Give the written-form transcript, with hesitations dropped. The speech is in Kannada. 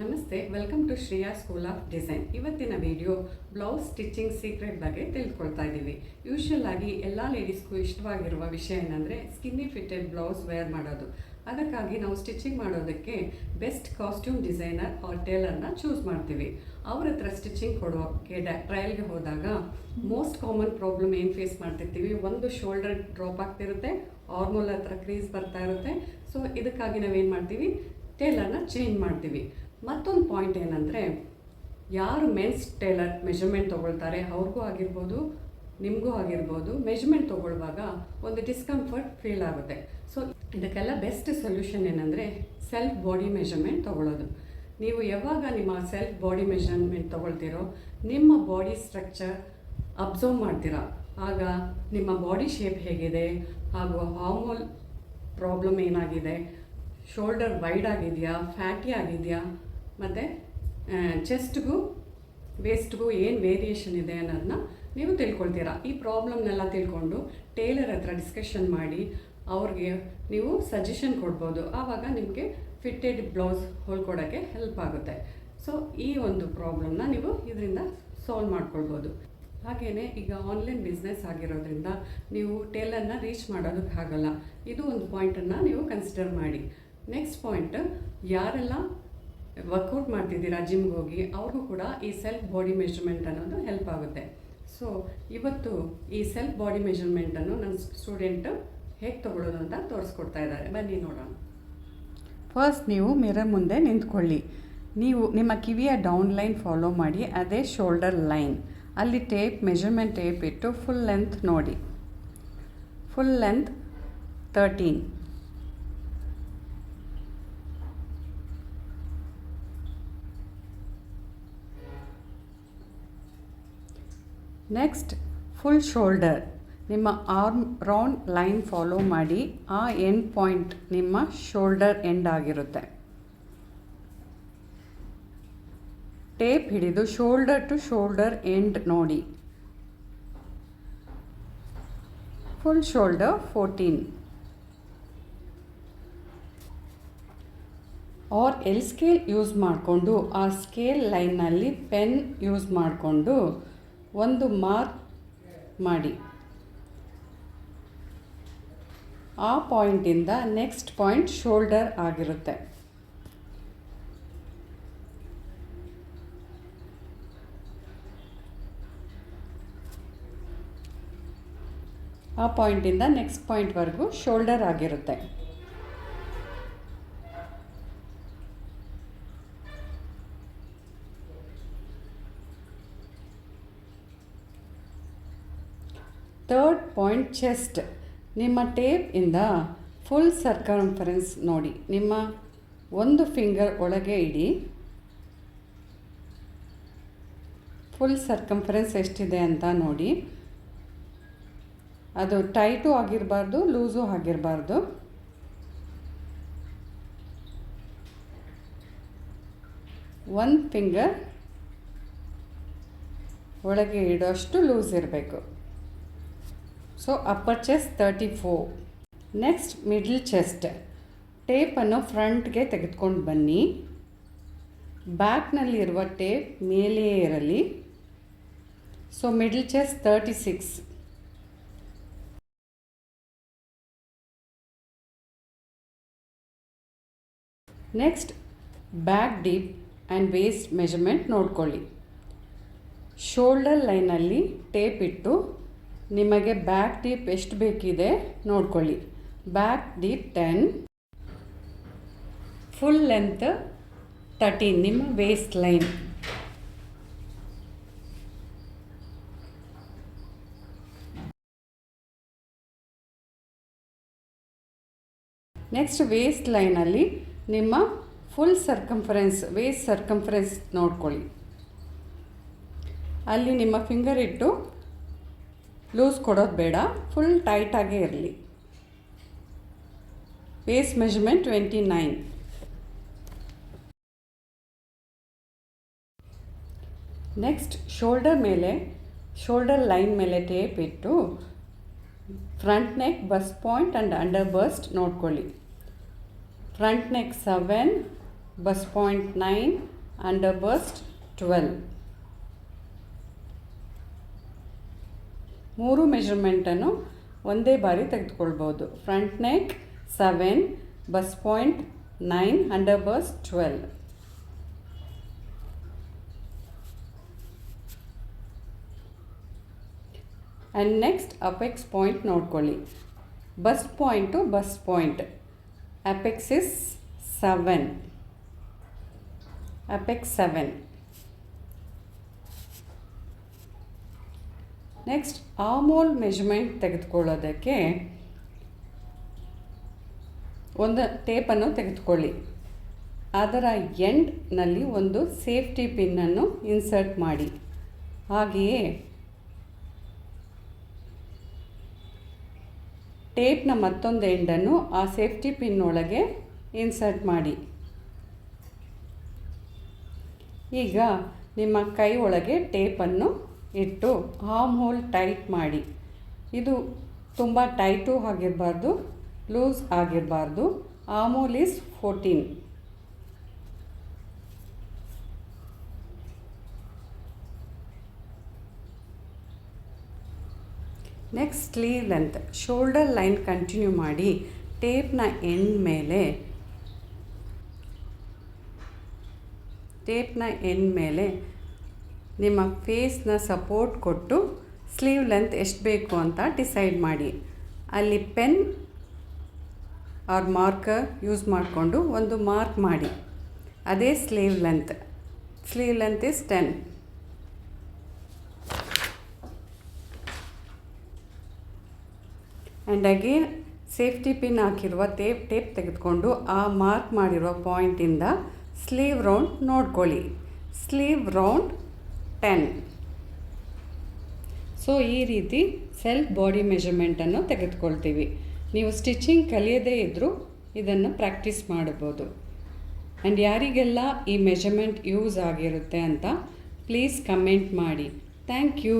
ನಮಸ್ತೆ, welcome to Shreya school of design. ಇವತ್ತಿನ ವಿಡಿಯೋ ಬ್ಲೌಸ್ ಸ್ಟಿಚಿಂಗ್ ಸೀಕ್ರೆಟ್ ಬಗ್ಗೆ ತಿಳ್ಕೊಳ್ತಾ ಇದ್ದೀವಿ. ಯೂಶುವಲ್ ಆಗಿ ಎಲ್ಲ ಲೇಡೀಸ್ಗೂ ಇಷ್ಟವಾಗಿರುವ ವಿಷಯ ಏನಂದರೆ ಸ್ಕಿನ್ನಿ ಫಿಟೆಡ್ ಬ್ಲೌಸ್ ವೇರ್ ಮಾಡೋದು. ಅದಕ್ಕಾಗಿ ನಾವು ಸ್ಟಿಚಿಂಗ್ ಮಾಡೋದಕ್ಕೆ ಬೆಸ್ಟ್ ಕಾಸ್ಟ್ಯೂಮ್ ಡಿಸೈನರ್ ಆರ್ ಟೇಲರ್ನ ಚೂಸ್ ಮಾಡ್ತೀವಿ. ಅವ್ರ ಹತ್ರ ಸ್ಟಿಚಿಂಗ್ ಕೊಡೋಕ್ಕೆ ಟ್ರಯಲ್ಗೆ ಹೋದಾಗ ಮೋಸ್ಟ್ ಕಾಮನ್ ಪ್ರಾಬ್ಲಮ್ ಏನು ಫೇಸ್ ಮಾಡ್ತಿರ್ತೀವಿ, ಒಂದು ಶೋಲ್ಡರ್ ಡ್ರಾಪ್ ಆಗ್ತಿರುತ್ತೆ, ಆರ್ಮೋಲ್ ಹತ್ರ ಕ್ರೀಸ್ ಬರ್ತಾ ಇರುತ್ತೆ. ಸೊ ಇದಕ್ಕಾಗಿ ನಾವೇನು ಮಾಡ್ತೀವಿ, ಟೇಲರ್ನ ಚೇಂಜ್ ಮಾಡ್ತೀವಿ. ಮತ್ತೊಂದು ಪಾಯಿಂಟ್ ಏನಂದರೆ, ಯಾರು ಮೆನ್ಸ್ ಟೇಲರ್ ಮೆಜರ್ಮೆಂಟ್ ತೊಗೊಳ್ತಾರೆ ಅವ್ರಿಗೂ ಆಗಿರ್ಬೋದು, ನಿಮಗೂ ಆಗಿರ್ಬೋದು, ಮೆಜರ್ಮೆಂಟ್ ತೊಗೊಳ್ಳುವಾಗ ಒಂದು ಡಿಸ್ಕಂಫರ್ಟ್ ಫೀಲ್ ಆಗುತ್ತೆ. ಸೊ ಇದಕ್ಕೆಲ್ಲ ಬೆಸ್ಟ್ ಸೊಲ್ಯೂಷನ್ ಏನಂದರೆ ಸೆಲ್ಫ್ ಬಾಡಿ ಮೆಜರ್ಮೆಂಟ್ ತೊಗೊಳ್ಳೋದು. ನೀವು ಯಾವಾಗ ನಿಮ್ಮ ಸೆಲ್ಫ್ ಬಾಡಿ ಮೆಜರ್ಮೆಂಟ್ ತೊಗೊಳ್ತೀರೋ ನಿಮ್ಮ ಬಾಡಿ ಸ್ಟ್ರಕ್ಚರ್ ಅಬ್ಸರ್ವ್ ಮಾಡ್ತೀರಾ. ಆಗ ನಿಮ್ಮ ಬಾಡಿ ಶೇಪ್ ಹೇಗಿದೆ, ಹಾಗೂ ಹಾರ್ಮೋನ್ ಪ್ರಾಬ್ಲಮ್ ಏನಾಗಿದೆ, ಶೋಲ್ಡರ್ ವೈಡ್ ಆಗಿದೆಯಾ, ಫ್ಯಾಟಿ ಆಗಿದೆಯಾ, ಮತ್ತು ಚೆಸ್ಟ್ಗೂ ವೇಸ್ಟ್ಗೂ ಏನು ವೇರಿಯೇಷನ್ ಇದೆ ಅನ್ನೋದನ್ನ ನೀವು ತಿಳ್ಕೊಳ್ತೀರಾ. ಈ ಪ್ರಾಬ್ಲಮ್ನೆಲ್ಲ ತಿಳ್ಕೊಂಡು ಟೇಲರ್ ಹತ್ರ ಡಿಸ್ಕಷನ್ ಮಾಡಿ ಅವ್ರಿಗೆ ನೀವು ಸಜೆಷನ್ ಕೊಡ್ಬೋದು. ಆವಾಗ ನಿಮಗೆ ಫಿಟ್ಟೆಡ್ ಬ್ಲೌಸ್ ಹೊಲ್ಕೊಡೋಕ್ಕೆ ಹೆಲ್ಪ್ ಆಗುತ್ತೆ. ಸೊ ಈ ಒಂದು ಪ್ರಾಬ್ಲಮ್ನ ನೀವು ಇದರಿಂದ ಸಾಲ್ವ್ ಮಾಡ್ಕೊಳ್ಬೋದು. ಹಾಗೆಯೇ ಈಗ ಆನ್ಲೈನ್ ಬಿಸ್ನೆಸ್ ಆಗಿರೋದ್ರಿಂದ ನೀವು ಟೇಲರ್ನ ರೀಚ್ ಮಾಡೋದಕ್ಕಾಗಲ್ಲ. ಇದು ಒಂದು ಪಾಯಿಂಟನ್ನು ನೀವು ಕನ್ಸಿಡರ್ ಮಾಡಿ. ನೆಕ್ಸ್ಟ್ ಪಾಯಿಂಟ್, ಯಾರೆಲ್ಲ ವರ್ಕೌಟ್ ಮಾಡ್ತಿದ್ದೀರಾ ಜಿಮ್ಗೆ ಹೋಗಿ, ಅವ್ರಿಗೂ ಕೂಡ ಈ ಸೆಲ್ಫ್ ಬಾಡಿ ಮೆಜರ್ಮೆಂಟ್ ಅನ್ನೋದು ಹೆಲ್ಪ್ ಆಗುತ್ತೆ. ಸೊ ಇವತ್ತು ಈ ಸೆಲ್ಫ್ ಬಾಡಿ ಮೆಜರ್ಮೆಂಟನ್ನು ನನ್ನ ಸ್ಟೂಡೆಂಟ್ ಹೇಗೆ ತೊಗೊಳ್ಳೋದು ಅಂತ ತೋರಿಸ್ಕೊಡ್ತಾ ಇದ್ದಾರೆ. ಬನ್ನಿ ನೋಡೋಣ. ಫಸ್ಟ್ ನೀವು ಮಿರರ್ ಮುಂದೆ ನಿಂತ್ಕೊಳ್ಳಿ. ನೀವು ನಿಮ್ಮ ಕಿವಿಯ ಡೌನ್ ಲೈನ್ ಫಾಲೋ ಮಾಡಿ, ಅದೇ ಶೋಲ್ಡರ್ ಲೈನ್. ಅಲ್ಲಿ ಮೆಜರ್ಮೆಂಟ್ ಟೇಪ್ ಇಟ್ಟು ಫುಲ್ ಲೆಂತ್ ನೋಡಿ. Full length 13. Next full shoulder. ನಿಮ್ಮ ಆರ್ಮ್ ರೌಂಡ್ ಲೈನ್ ಫಾಲೋ ಮಾಡಿ, ಆ ಎಂಡ್ ಪಾಯಿಂಟ್ ನಿಮ್ಮ ಶೋಲ್ಡರ್ ಎಂಡ್ ಆಗಿರುತ್ತೆ. ಟೇಪ್ ಹಿಡಿದು ಶೋಲ್ಡರ್ ಟು ಶೋಲ್ಡರ್ ಎಂಡ್ ನೋಡಿ. Full shoulder 14. Or L scale use ಮಾಡಿಕೊಂಡು ಆ ಸ್ಕೇಲ್ ಲೈನಲ್ಲಿ ಪೆನ್ ಯೂಸ್ ಮಾಡಿಕೊಂಡು ಒಂದು ಮಾರ್ಕ್ ಮಾಡಿ. ಆ ಪಾಯಿಂಟಿಂದ ನೆಕ್ಸ್ಟ್ ಪಾಯಿಂಟ್ ಶೋಲ್ಡರ್ ಆಗಿರುತ್ತೆ. ಆ ಪಾಯಿಂಟಿಂದ ನೆಕ್ಸ್ಟ್ ಪಾಯಿಂಟ್ವರೆಗೂ ಶೋಲ್ಡರ್ ಆಗಿರುತ್ತೆ. Third point chest. ನಿಮ್ಮ ಟೇಪಿಂದ ಫುಲ್ ಸರ್ಕಂಫರೆನ್ಸ್ ನೋಡಿ. ನಿಮ್ಮ ಒಂದು ಫಿಂಗರ್ ಒಳಗೆ ಇಡಿ. ಫುಲ್ ಸರ್ಕಂಫರೆನ್ಸ್ ಎಷ್ಟಿದೆ ಅಂತ ನೋಡಿ. ಅದು ಟೈಟು ಆಗಿರಬಾರ್ದು, ಲೂಸು ಆಗಿರಬಾರ್ದು. ಒಂದು ಫಿಂಗರ್ ಒಳಗೆ ಇಡೋಷ್ಟು ಲೂಸ್ ಇರಬೇಕು. So upper chest 34. Next middle chest. ಟೇಪನ್ನು ಫ್ರಂಟ್ಗೆ ತೆಗೆದುಕೊಂಡು ಬನ್ನಿ. ಬ್ಯಾಕ್ನಲ್ಲಿರುವ ಟೇಪ್ ಮೇಲೆಯೇ ಇರಲಿ. So middle chest 36. Next back deep and waist measurement ನೋಡ್ಕೊಳ್ಳಿ. ಶೋಲ್ಡರ್ ಲೈನಲ್ಲಿ ಟೇಪ್ ಇಟ್ಟು ನಿಮಗೆ ಬ್ಯಾಕ್ ಡೀಪ್ ಎಷ್ಟು ಬೇಕಿದೆ ನೋಡ್ಕೊಳ್ಳಿ. ಬ್ಯಾಕ್ ಡೀಪ್ 10, ಫುಲ್ ಲೆಂತ್ 13 ನಿಮ್ಮ ವೇಸ್ಟ್ ಲೈನ್. ನೆಕ್ಸ್ಟ್ ವೇಸ್ಟ್ ಲೈನಲ್ಲಿ ನಿಮ್ಮ ಫುಲ್ ಸರ್ಕಂಫರೆನ್ಸ್, ವೇಸ್ಟ್ ಸರ್ಕಂಫರೆನ್ಸ್ ನೋಡ್ಕೊಳ್ಳಿ. ಅಲ್ಲಿ ನಿಮ್ಮ ಫಿಂಗರ್ ಇಟ್ಟು ಲೂಸ್ ಕೊಡೋದು ಬೇಡ, ಫುಲ್ ಟೈಟಾಗೇ ಇರಲಿ. Waist measurement 29. Next shoulder line ಮೇಲೆ ಟೇಪ್ ಇಟ್ಟು front neck, bust point and under bust ನೋಡ್ಕೊಳ್ಳಿ. Front neck 7, bust point 9, under bust 12. 3 ಮೆಜರ್ಮೆಂಟನ್ನು ಒಂದೇ ಬಾರಿ ತೆಗೆದುಕೊಳ್ಬೋದು. Front neck 7, bust point 9, under bust 12. And next apex point ನೋಡ್ಕೊಳ್ಳಿ. Bust point bust point, apex is 7, apex 7. Next armhole measurement ತೆಗೆದುಕೊಳ್ಳೋದಕ್ಕೆ ಒಂದು ಟೇಪನ್ನು ತೆಗೆದುಕೊಳ್ಳಿ. ಅದರ ಎಂಡ್ನಲ್ಲಿ ಒಂದು ಸೇಫ್ಟಿ ಪಿನ್ನನ್ನು ಇನ್ಸರ್ಟ್ ಮಾಡಿ. ಹಾಗೆಯೇ ಟೇಪ್ನ ಮತ್ತೊಂದು ಎಂಡನ್ನು ಆ ಸೇಫ್ಟಿ ಪಿನ್ ಒಳಗೆ ಇನ್ಸರ್ಟ್ ಮಾಡಿ. ಈಗ ನಿಮ್ಮ ಕೈ ಒಳಗೆ ಟೇಪನ್ನು ಇಟ್ಟು ಆರ್ಮ್ ಹೋಲ್ ಟೈಟ್ ಮಾಡಿ. ಇದು ತುಂಬ ಟೈಟು ಆಗಿರಬಾರ್ದು, ಲೂಸ್ ಆಗಿರಬಾರ್ದು. Arm hole is 14. Next sleeve length, shoulder line continue ಮಾಡಿ. ಟೇಪ್ನ ಎಂಡ್ ಮೇಲೆ ನಿಮ್ಮ ಫೇಸ್ನ ಸಪೋರ್ಟ್ ಕೊಟ್ಟು ಸ್ಲೀವ್ ಲೆಂತ್ ಎಷ್ಟು ಬೇಕು ಅಂತ ಡಿಸೈಡ್ ಮಾಡಿ. ಅಲ್ಲಿ ಪೆನ್ ಆರ್ ಮಾರ್ಕರ್ ಯೂಸ್ ಮಾಡಿಕೊಂಡು ಒಂದು ಮಾರ್ಕ್ ಮಾಡಿ. ಅದೇ sleeve length is 10. And again safety pin ಹಾಕಿರುವ ಟೇಪ್ ತೆಗೆದುಕೊಂಡು ಆ ಮಾರ್ಕ್ ಮಾಡಿರೋ ಪಾಯಿಂಟಿಂದ ಸ್ಲೀವ್ ರೌಂಡ್ ನೋಡ್ಕೊಳ್ಳಿ. Sleeve round 10. ಸೊ ಈ ರೀತಿ ಸೆಲ್ಫ್ ಬಾಡಿ ಮೆಜರ್ಮೆಂಟನ್ನು ತೆಗೆದುಕೊಳ್ತೀವಿ. ನೀವು ಸ್ಟಿಚಿಂಗ್ ಕಲಿಯದೇ ಇದ್ದರೂ ಇದನ್ನು ಪ್ರಾಕ್ಟೀಸ್ ಮಾಡಬಹುದು. ಆ್ಯಂಡ್ ಯಾರಿಗೆಲ್ಲ ಈ ಮೆಜರ್ಮೆಂಟ್ ಯೂಸ್ ಆಗಿರುತ್ತೆ ಅಂತ ಪ್ಲೀಸ್ ಕಮೆಂಟ್ ಮಾಡಿ. Thank you.